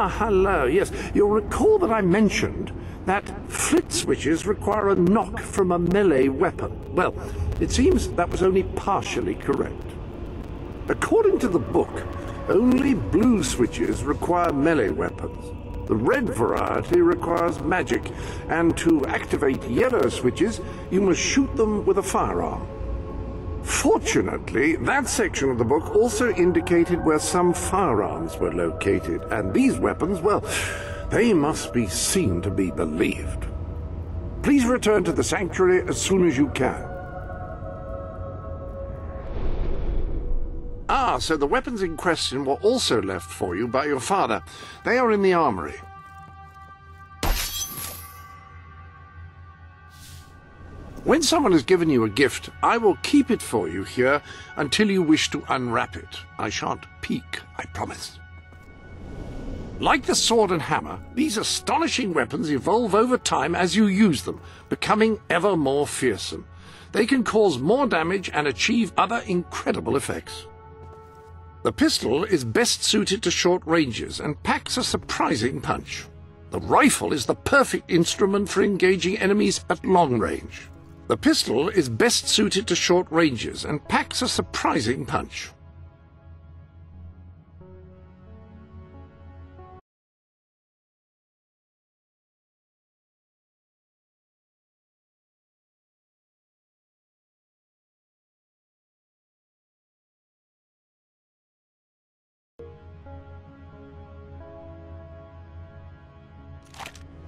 hello. Yes, you'll recall that I mentioned that flit switches require a knock from a melee weapon. Well, it seems that was only partially correct. According to the book, only blue switches require melee weapons. The red variety requires magic, and to activate yellow switches, you must shoot them with a firearm. Fortunately, that section of the book also indicated where some firearms were located, and these weapons, well, they must be seen to be believed. Please return to the sanctuary as soon as you can. Ah, so the weapons in question were also left for you by your father. They are in the armory. When someone has given you a gift, I will keep it for you here until you wish to unwrap it. I shan't peek, I promise. Like the sword and hammer, these astonishing weapons evolve over time as you use them, becoming ever more fearsome. They can cause more damage and achieve other incredible effects. The pistol is best suited to short ranges and packs a surprising punch. The rifle is the perfect instrument for engaging enemies at long range. The pistol is best suited to short ranges and packs a surprising punch.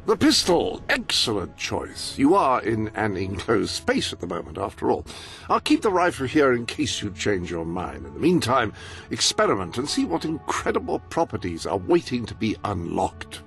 The pistol, excellent choice. You are in an enclosed space at the moment, after all. I'll keep the rifle here in case you change your mind. In the meantime, experiment and see what incredible properties are waiting to be unlocked.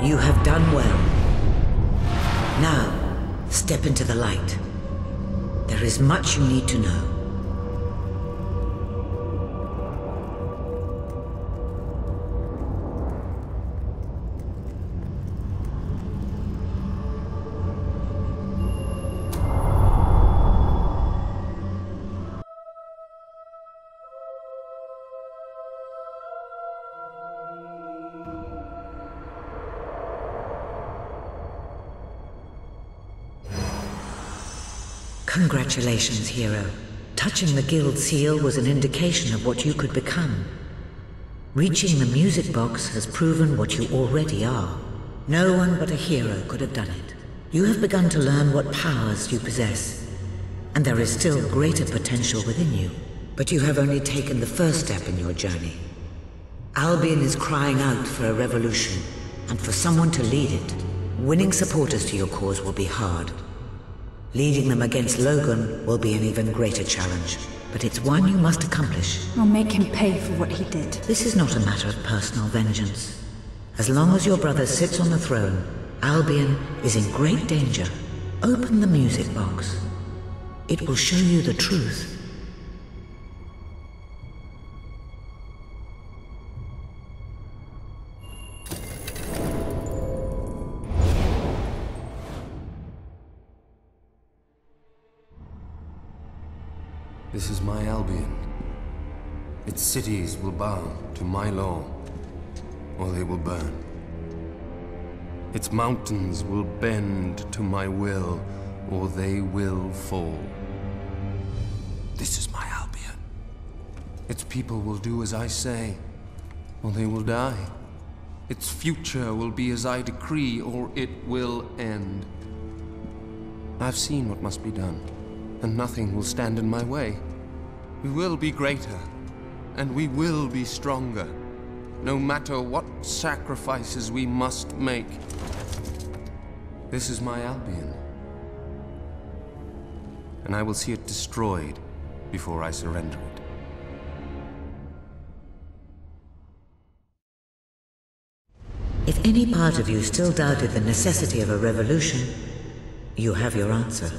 You have done well. Now, step into the light. There is much you need to know. Congratulations, hero. Touching the guild seal was an indication of what you could become. Reaching the music box has proven what you already are. No one but a hero could have done it. You have begun to learn what powers you possess, and there is still greater potential within you. But you have only taken the first step in your journey. Albion is crying out for a revolution, and for someone to lead it. Winning supporters to your cause will be hard. Leading them against Logan will be an even greater challenge, but it's one you must accomplish. I'll make him pay for what he did. This is not a matter of personal vengeance. As long as your brother sits on the throne, Albion is in great danger. Open the music box. It will show you the truth. This is my Albion. Its cities will bow to my law, or they will burn. Its mountains will bend to my will, or they will fall. This is my Albion. Its people will do as I say, or they will die. Its future will be as I decree, or it will end. I've seen what must be done, and nothing will stand in my way. We will be greater, and we will be stronger, no matter what sacrifices we must make. This is my Albion, and I will see it destroyed before I surrender it. If any part of you still doubted the necessity of a revolution, you have your answer.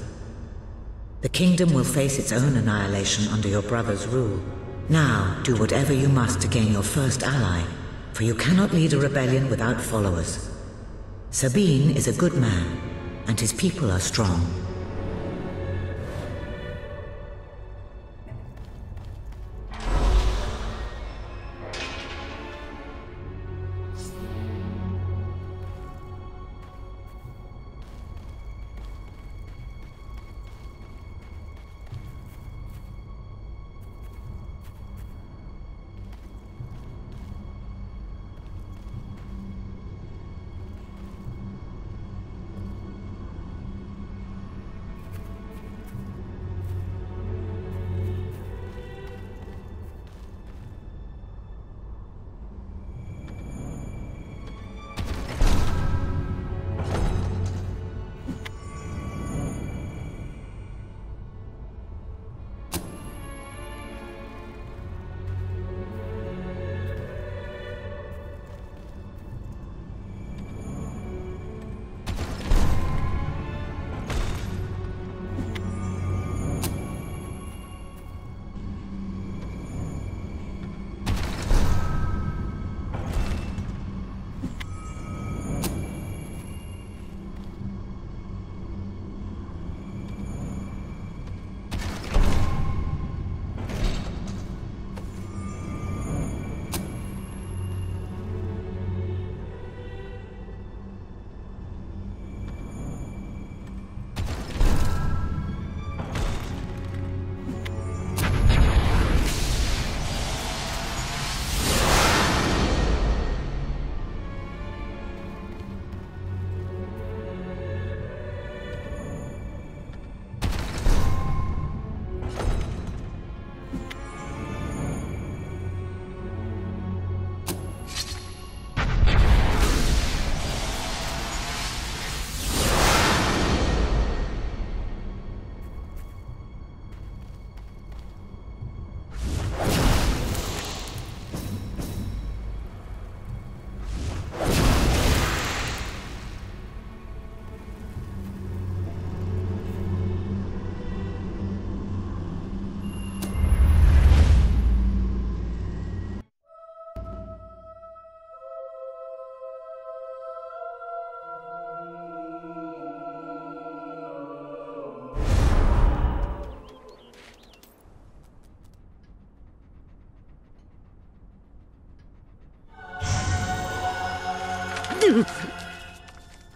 The kingdom will face its own annihilation under your brother's rule. Now, do whatever you must to gain your first ally, for you cannot lead a rebellion without followers. Sabine is a good man, and his people are strong.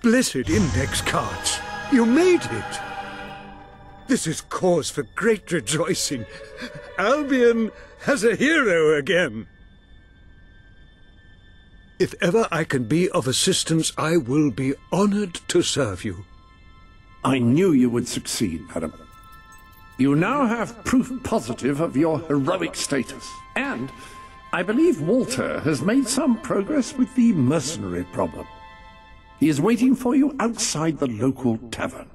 blessed index cards. You made it. This is cause for great rejoicing. Albion has a hero again. If ever I can be of assistance, I will be honored to serve you. I knew you would succeed, madam. You now have proof positive of your heroic status, and I believe Walter has made some progress with the mercenary problem. He is waiting for you outside the local tavern.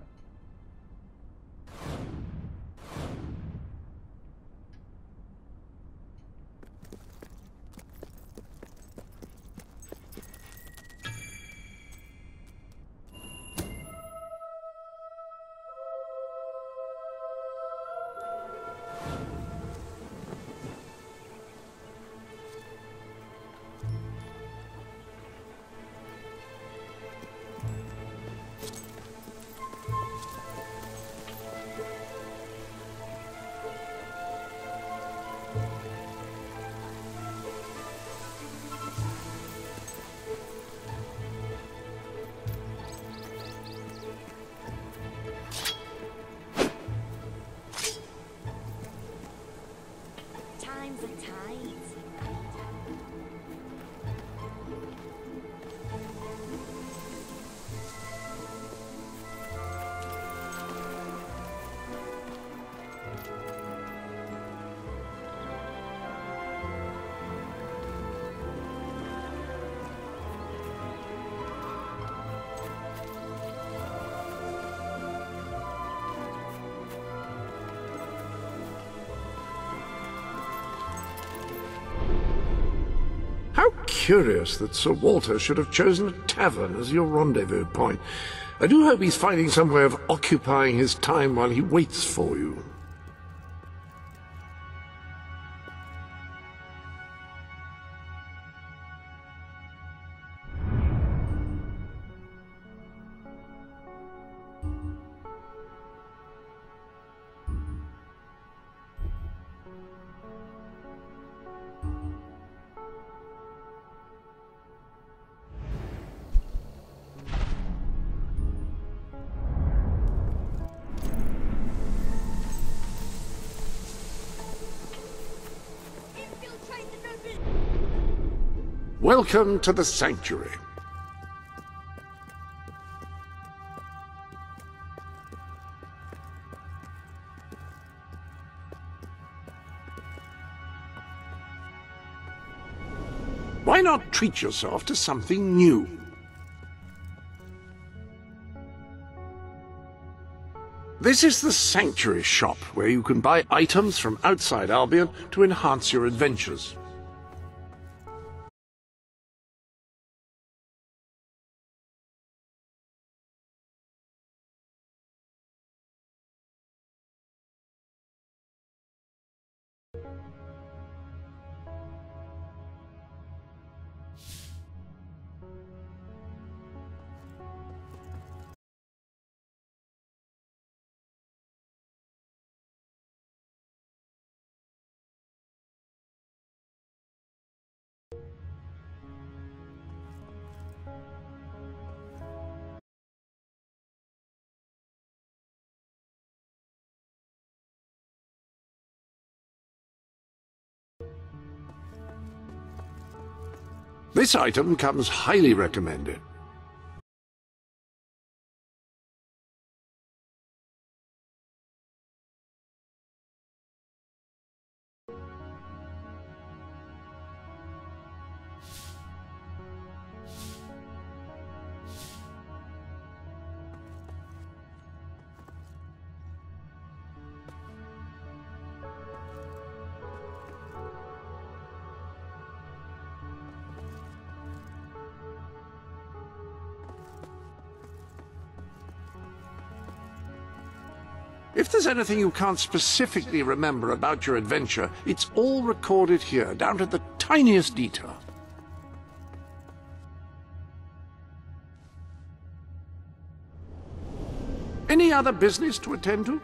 How curious that Sir Walter should have chosen a tavern as your rendezvous point. I do hope he's finding some way of occupying his time while he waits for you. Welcome to the Sanctuary. Why not treat yourself to something new? This is the Sanctuary shop, where you can buy items from outside Albion to enhance your adventures. This item comes highly recommended. If there's anything you can't specifically remember about your adventure, it's all recorded here, down to the tiniest detail. Any other business to attend to?